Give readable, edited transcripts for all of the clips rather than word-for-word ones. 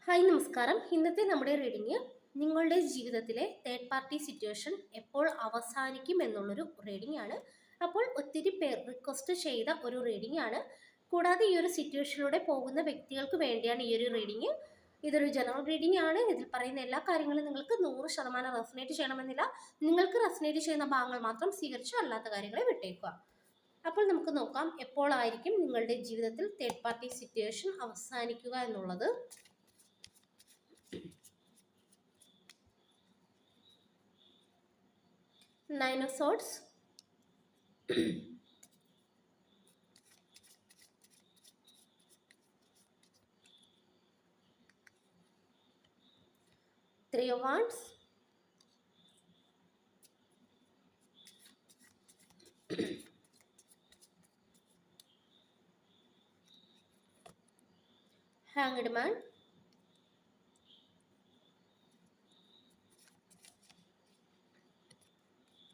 Hi നമസ്കാരം. ഇന്നത്തെ നമ്മുടെ റീഡിങ് നിങ്ങളുടെ ജീവിതത്തിലെ തേർഡ് പാർട്ടി സിറ്റുവേഷൻ എപ്പോൾ അവസാനിക്കും എന്നുള്ളൊരു റീഡിംഗ് ആണ്. അപ്പോൾ ഒത്തിരി പേർ റിക്വസ്റ്റ് ചെയ്ത ഒരു റീഡിംഗ് ആണ്. കൂടാതെ ഈ ഒരു സിറ്റുവേഷനിലൂടെ പോകുന്ന വ്യക്തികൾക്ക് വേണ്ടിയാണ് ഈ ഒരു റീഡിംഗ്. ഇതൊരു ജനറൽ റീഡിംഗ് ആണ്. ഇതിൽ പറയുന്ന എല്ലാ കാര്യങ്ങളും നിങ്ങൾക്ക് 100% റെസനേറ്റ് ചെയ്യണമെന്നില്ല. നിങ്ങൾക്ക് റെസനേറ്റ് ചെയ്യുന്ന ഭാഗങ്ങൾ മാത്രം സ്വീകരിച്ചു, അല്ലാത്ത കാര്യങ്ങളെ വിട്ടേക്കുക. അപ്പോൾ നമുക്ക് നോക്കാം എപ്പോഴായിരിക്കും നിങ്ങളുടെ ജീവിതത്തിൽ തേർഡ് പാർട്ടി സിറ്റുവേഷൻ അവസാനിക്കുക എന്നുള്ളത്. Nine of Swords, Three of Wands, Hanged Man,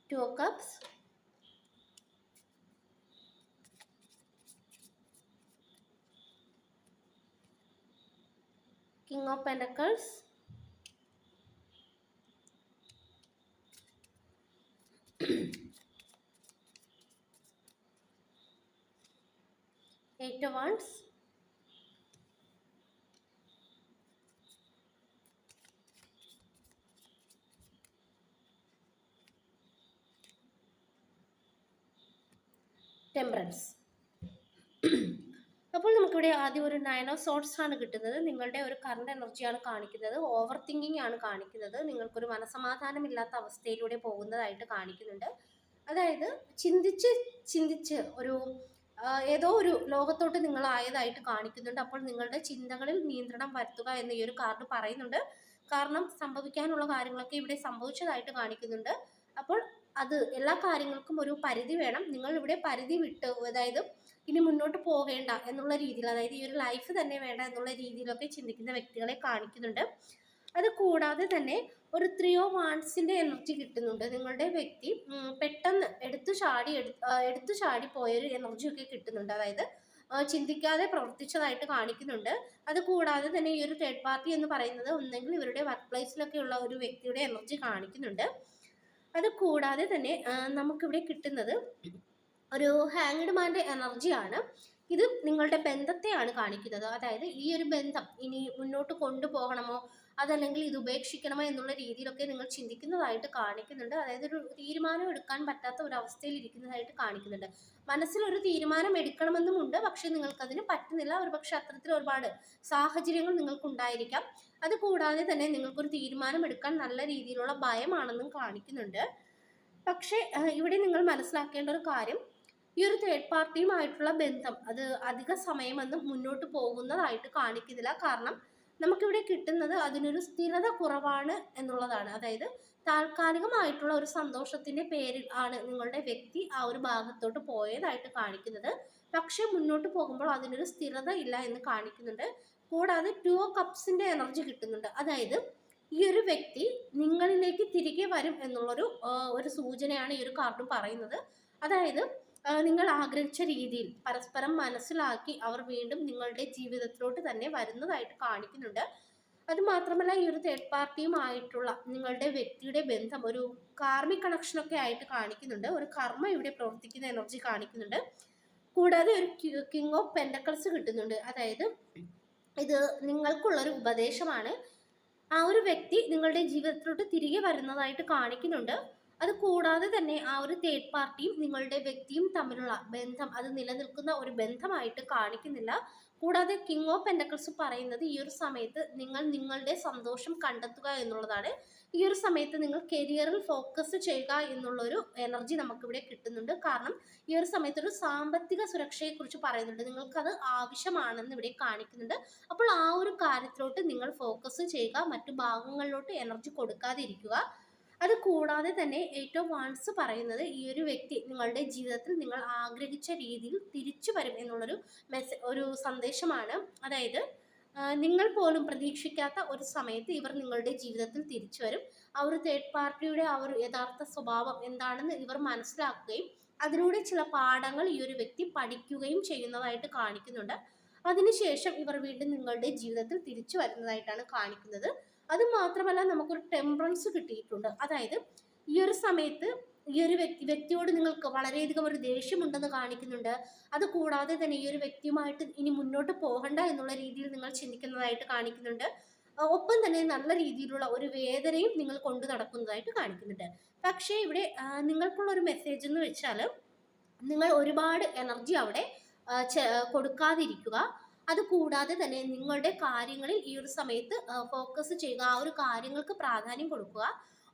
Two of Cups, King of Pentacles, Eight of Wands, Temperance. അപ്പോൾ നമുക്കിവിടെ ആദ്യം ഒരു 9 ഓഫ് സോർട്സ് ആണ് കിട്ടുന്നത്. നിങ്ങളുടെ ഒരു കറണ്ട് എനർജിയാണ് കാണിക്കുന്നത്. ഓവർ തിങ്കിങ് ആണ് കാണിക്കുന്നത്. നിങ്ങൾക്കൊരു മനസമാധാനമില്ലാത്ത അവസ്ഥയിലൂടെ പോകുന്നതായിട്ട് കാണിക്കുന്നുണ്ട്. അതായത് ചിന്തിച്ച് ഒരു ഏതോ ഒരു ലോകത്തോട്ട് നിങ്ങൾ ആയതായിട്ട് കാണിക്കുന്നുണ്ട്. അപ്പോൾ നിങ്ങളുടെ ചിന്തകളിൽ നിയന്ത്രണം വരുത്തുക എന്ന് ഈ ഒരു കാർഡ് പറയുന്നുണ്ട്. കാരണം സംഭവിക്കാനുള്ള കാര്യങ്ങളൊക്കെ ഇവിടെ സംഭവിച്ചതായിട്ട് കാണിക്കുന്നുണ്ട്. അപ്പോൾ അത് എല്ലാ കാര്യങ്ങൾക്കും ഒരു പരിധി വേണം. നിങ്ങൾ ഇവിടെ പരിധി വിട്ട്, അതായത് ഇനി മുന്നോട്ട് പോകേണ്ട എന്നുള്ള രീതിയിൽ, അതായത് ഈ ഒരു ലൈഫ് തന്നെ വേണ്ട എന്നുള്ള രീതിയിലൊക്കെ ചിന്തിക്കുന്ന വ്യക്തികളെ കാണിക്കുന്നുണ്ട്. അത് കൂടാതെ തന്നെ ഒരു 3 ഓഫ് വാണ്ട്സിന്റെ എനർജി കിട്ടുന്നുണ്ട്. നിങ്ങളുടെ വ്യക്തി പെട്ടെന്ന് എടുത്തു ചാടി പോയൊരു എനർജിയൊക്കെ കിട്ടുന്നുണ്ട്. അതായത് ചിന്തിക്കാതെ പ്രവർത്തിച്ചതായിട്ട് കാണിക്കുന്നുണ്ട്. അത് കൂടാതെ തന്നെ ഈ ഒരു തേർഡ് പാർട്ടി എന്ന് പറയുന്നത് ഒന്നെങ്കിൽ ഇവരുടെ വർക്ക് പ്ലേസിലൊക്കെ ഉള്ള ഒരു വ്യക്തിയുടെ എനർജി കാണിക്കുന്നുണ്ട്. അത് കൂടാതെ തന്നെ നമുക്കിവിടെ കിട്ടുന്നത് ഒരു ഹാങ്ഡ് മാൻ്റെ എനർജിയാണ്. ഇത് നിങ്ങളുടെ ബന്ധത്തെയാണ് കാണിക്കുന്നത്. അതായത് ഈ ഒരു ബന്ധം ഇനി മുന്നോട്ട് കൊണ്ടുപോകണമോ അതല്ലെങ്കിൽ ഇത് ഉപേക്ഷിക്കണമോ എന്നുള്ള രീതിയിലൊക്കെ നിങ്ങൾ ചിന്തിക്കുന്നതായിട്ട് കാണിക്കുന്നുണ്ട്. അതായത് ഒരു തീരുമാനം എടുക്കാൻ പറ്റാത്ത ഒരു അവസ്ഥയിൽ ഇരിക്കുന്നതായിട്ട് കാണിക്കുന്നുണ്ട്. മനസ്സിലൊരു തീരുമാനം എടുക്കണമെന്നുമുണ്ട്, പക്ഷെ നിങ്ങൾക്കതിന് പറ്റുന്നില്ല. ഒരുപക്ഷെ അത്തരത്തിൽ ഒരുപാട് സാഹചര്യങ്ങൾ നിങ്ങൾക്കുണ്ടായിരിക്കാം. അത് കൂടാതെ തന്നെ നിങ്ങൾക്കൊരു തീരുമാനം എടുക്കാൻ നല്ല രീതിയിലുള്ള ഭയമാണെന്നും കാണിക്കുന്നുണ്ട്. പക്ഷേ ഇവിടെ നിങ്ങൾ മനസ്സിലാക്കേണ്ട ഒരു കാര്യം, ഈ ഒരു തേർഡ് പാർട്ടിയുമായിട്ടുള്ള ബന്ധം അത് അധിക സമയമൊന്നും മുന്നോട്ട് പോകുന്നതായിട്ട് കാണിക്കുന്നില്ല. കാരണം നമുക്കിവിടെ കിട്ടുന്നത് അതിനൊരു സ്ഥിരത കുറവാണ് എന്നുള്ളതാണ്. അതായത് താൽക്കാലികമായിട്ടുള്ള ഒരു സന്തോഷത്തിന്റെ പേരിൽ ആണ് നിങ്ങളുടെ വ്യക്തി ആ ഒരു ഭാഗത്തോട്ട് പോയതായിട്ട് കാണിക്കുന്നത്. പക്ഷെ മുന്നോട്ട് പോകുമ്പോൾ അതിനൊരു സ്ഥിരത ഇല്ല എന്ന് കാണിക്കുന്നുണ്ട്. കൂടാതെ 2 ഓഫ് കപ്സിന്റെ എനർജി കിട്ടുന്നുണ്ട്. അതായത് ഈ ഒരു വ്യക്തി നിങ്ങളിലേക്ക് തിരികെ വരും എന്നുള്ളൊരു ഒരു സൂചനയാണ് ഈ ഒരു കാർഡ് പറയുന്നത്. അതായത് നിങ്ങൾ ആഗ്രഹിച്ച രീതിയിൽ പരസ്പരം മനസ്സിലാക്കി അവർ വീണ്ടും നിങ്ങളുടെ ജീവിതത്തിലോട്ട് തന്നെ വരുന്നതായിട്ട് കാണിക്കുന്നുണ്ട്. അതുമാത്രമല്ല ഈ ഒരു തേർഡ് പാർട്ടിയുമായിട്ടുള്ള നിങ്ങളുടെ വ്യക്തിയുടെ ബന്ധം ഒരു കാർമിക് കണക്ഷനൊക്കെ ആയിട്ട് കാണിക്കുന്നുണ്ട്. ഒരു കർമ്മ ഇവിടെ പ്രവർത്തിക്കുന്ന എനർജി കാണിക്കുന്നുണ്ട്. കൂടാതെ ഒരു കിങ് ഓഫ് പെൻഡക്കിൾസ് കിട്ടുന്നുണ്ട്. അതായത് ഇത് നിങ്ങൾക്കുള്ളൊരു ഉപദേശമാണ്. ആ ഒരു വ്യക്തി നിങ്ങളുടെ ജീവിതത്തിലോട്ട് തിരികെ വരുന്നതായിട്ട് കാണിക്കുന്നുണ്ട്. അത് കൂടാതെ തന്നെ ആ ഒരു തേർഡ് പാർട്ടിയും നിങ്ങളുടെ വ്യക്തിയും തമ്മിലുള്ള ബന്ധം അത് നിലനിൽക്കുന്ന ഒരു ബന്ധമായിട്ട് കാണിക്കുന്നില്ല. കൂടാതെ കിങ് ഓഫ് പെൻഡക്കിൾസ് പറയുന്നത് ഈ ഒരു സമയത്ത് നിങ്ങൾ നിങ്ങളുടെ സന്തോഷം കണ്ടെത്തുക എന്നുള്ളതാണ്. ഈ ഒരു സമയത്ത് നിങ്ങൾ കരിയറിൽ ഫോക്കസ് ചെയ്യുക എന്നുള്ളൊരു എനർജി നമുക്കിവിടെ കിട്ടുന്നുണ്ട്. കാരണം ഈ ഒരു സമയത്ത് ഒരു സാമ്പത്തിക സുരക്ഷയെക്കുറിച്ച് പറയുന്നുണ്ട്. നിങ്ങൾക്കത് ആവശ്യമാണെന്ന് ഇവിടെ കാണിക്കുന്നുണ്ട്. അപ്പോൾ ആ ഒരു കാര്യത്തിലോട്ട് നിങ്ങൾ ഫോക്കസ് ചെയ്യുക, മറ്റു ഭാഗങ്ങളിലോട്ട് എനർജി കൊടുക്കാതെ ഇരിക്കുക. അത് കൂടാതെ തന്നെ ഏറ്റവും വാൺസ് പറയുന്നത് ഈ ഒരു വ്യക്തി നിങ്ങളുടെ ജീവിതത്തിൽ നിങ്ങൾ ആഗ്രഹിച്ച രീതിയിൽ തിരിച്ചു വരും എന്നുള്ളൊരു ഒരു സന്ദേശമാണ്. അതായത് നിങ്ങൾ പോലും പ്രതീക്ഷിക്കാത്ത ഒരു സമയത്ത് ഇവർ നിങ്ങളുടെ ജീവിതത്തിൽ തിരിച്ചു വരും. ആ ഒരു തേർഡ് പാർട്ടിയുടെ ആ ഒരു യഥാർത്ഥ സ്വഭാവം എന്താണെന്ന് ഇവർ മനസ്സിലാക്കുകയും അതിലൂടെ ചില പാഠങ്ങൾ ഈ ഒരു വ്യക്തി പഠിക്കുകയും ചെയ്യുന്നതായിട്ട് കാണിക്കുന്നുണ്ട്. അതിനുശേഷം ഇവർ വീണ്ടും നിങ്ങളുടെ ജീവിതത്തിൽ തിരിച്ചു വരുന്നതായിട്ടാണ് കാണിക്കുന്നത്. അത് മാത്രമല്ല നമുക്കൊരു ടെമ്പറൻസ് കിട്ടിയിട്ടുണ്ട്. അതായത് ഈ ഒരു സമയത്ത് ഈ ഒരു വ്യക്തിയോട് നിങ്ങൾക്ക് വളരെയധികം ഒരു ദേഷ്യമുണ്ടെന്ന് കാണിക്കുന്നുണ്ട്. അത് കൂടാതെ തന്നെ ഈ ഒരു വ്യക്തിയുമായിട്ട് ഇനി മുന്നോട്ട് പോകണ്ട എന്നുള്ള രീതിയിൽ നിങ്ങൾ ചിന്തിക്കുന്നതായിട്ട് കാണിക്കുന്നുണ്ട്. ഒപ്പം തന്നെ നല്ല രീതിയിലുള്ള ഒരു വേദനയും നിങ്ങൾ കൊണ്ടു നടക്കുന്നതായിട്ട് കാണിക്കുന്നുണ്ട്. പക്ഷേ ഇവിടെ നിങ്ങൾക്കുള്ള ഒരു മെസ്സേജ് എന്ന് വെച്ചാൽ, നിങ്ങൾ ഒരുപാട് എനർജി അവിടെ കൊടുക്കാതിരിക്കുക. അത് കൂടാതെ തന്നെ നിങ്ങളുടെ കാര്യങ്ങളിൽ ഈ ഒരു സമയത്ത് ഫോക്കസ് ചെയ്യുക. ആ ഒരു കാര്യങ്ങൾക്ക് പ്രാധാന്യം കൊടുക്കുക.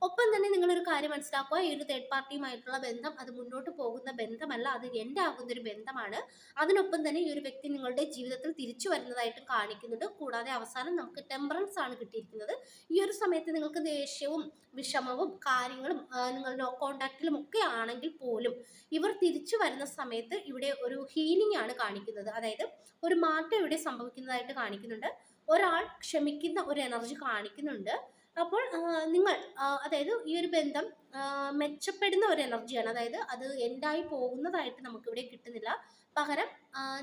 ഒപ്പം തന്നെ നിങ്ങളൊരു കാര്യം മനസ്സിലാക്കുക, ഈ ഒരു തേർഡ് പാർട്ടിയുമായിട്ടുള്ള ബന്ധം അത് മുന്നോട്ട് പോകുന്ന ബന്ധമല്ല, അത് എൻഡ് ആകുന്ന ഒരു ബന്ധമാണ്. അതിനൊപ്പം തന്നെ ഈ ഒരു വ്യക്തി നിങ്ങളുടെ ജീവിതത്തിൽ തിരിച്ചു വരുന്നതായിട്ട് കാണിക്കുന്നുണ്ട്. കൂടാതെ അവസാനം നമുക്ക് ടെമ്പറൻസ് ആണ് കിട്ടിയിരിക്കുന്നത്. ഈ ഒരു സമയത്ത് നിങ്ങൾക്ക് ദേഷ്യവും വിഷമവും കാര്യങ്ങളും നിങ്ങൾ നോ കോണ്ടാക്റ്റിലും ഒക്കെ ആണെങ്കിൽ പോലും ഇവർ തിരിച്ചു വരുന്ന സമയത്ത് ഇവിടെ ഒരു ഹീലിംഗ് ആണ് കാണിക്കുന്നത്. അതായത് ഒരു മാറ്റം ഇവിടെ സംഭവിക്കുന്നതായിട്ട് കാണിക്കുന്നുണ്ട്. ഒരാൾ ക്ഷമിക്കുന്ന ഒരു എനർജി കാണിക്കുന്നുണ്ട്. അപ്പോൾ നിങ്ങൾ അതായത് ഈ ഒരു ബന്ധം മെച്ചപ്പെടുന്ന ഒരു എനർജിയാണ്. അതായത് അത് എൻഡായി പോകുന്നതായിട്ട് നമുക്കിവിടെ കിട്ടുന്നില്ല. പകരം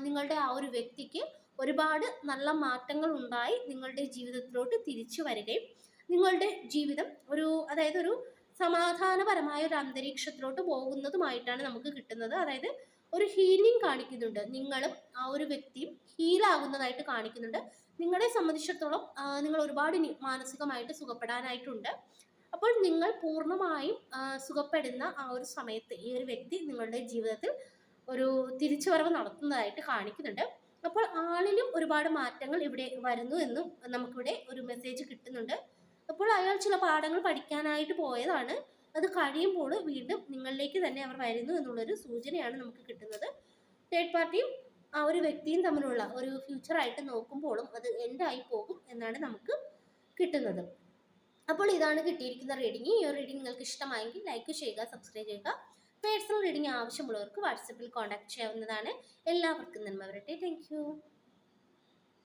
നിങ്ങളുടെ ആ ഒരു വ്യക്തിക്ക് ഒരുപാട് നല്ല മാറ്റങ്ങൾ ഉണ്ടായി നിങ്ങളുടെ ജീവിതത്തിലോട്ട് തിരിച്ചു വരികയും നിങ്ങളുടെ ജീവിതം അതായത് ഒരു സമാധാനപരമായ ഒരു അന്തരീക്ഷത്തിലോട്ട് പോകുന്നതുമായിട്ടാണ് നമുക്ക് കിട്ടുന്നത്. അതായത് ഒരു ഹീലിംഗ് കാണിക്കുന്നുണ്ട്. നിങ്ങളും ആ ഒരു വ്യക്തിയും ഹീലാകുന്നതായിട്ട് കാണിക്കുന്നുണ്ട്. നിങ്ങളെ സംബന്ധിച്ചിടത്തോളം നിങ്ങൾ ഒരുപാട് മാനസികമായിട്ട് സുഖപ്പെടാനായിട്ടുണ്ട്. അപ്പോൾ നിങ്ങൾ പൂർണ്ണമായും സുഖപ്പെടുന്ന ആ ഒരു സമയത്ത് ഈ ഒരു വ്യക്തി നിങ്ങളുടെ ജീവിതത്തിൽ ഒരു തിരിച്ചുവരവ് നടത്തുന്നതായിട്ട് കാണിക്കുന്നുണ്ട്. അപ്പോൾ ആളിലും ഒരുപാട് മാറ്റങ്ങൾ ഇവിടെ വരുന്നു എന്നും നമുക്കിവിടെ ഒരു മെസ്സേജ് കിട്ടുന്നുണ്ട്. അപ്പോൾ അയാൾ ചില പാഠങ്ങൾ പഠിക്കാനായിട്ട് പോയതാണ്. അത് കഴിയുമ്പോൾ വീണ്ടും നിങ്ങളിലേക്ക് തന്നെ അവർ വരുന്നു എന്നുള്ളൊരു സൂചനയാണ് നമുക്ക് കിട്ടുന്നത്. തേർഡ് പാർട്ടിയും ആ ഒരു വ്യക്തിയും തമ്മിലുള്ള ഒരു ഫ്യൂച്ചറായിട്ട് നോക്കുമ്പോഴും അത് എൻഡായി പോകും എന്നാണ് നമുക്ക് കിട്ടുന്നത്. അപ്പോൾ ഇതാണ് കിട്ടിയിരിക്കുന്ന റീഡിംഗ്. ഈ ഒരു റീഡിംഗ് നിങ്ങൾക്ക് ഇഷ്ടമായെങ്കിൽ ലൈക്ക് ചെയ്യുക, സബ്സ്ക്രൈബ് ചെയ്യുക. പേഴ്സണൽ റീഡിംഗ് ആവശ്യമുള്ളവർക്ക് വാട്സപ്പിൽ കോൺടാക്ട് ചെയ്യാവുന്നതാണ്. എല്ലാവർക്കും നന്മ വരട്ടെ. Thank you.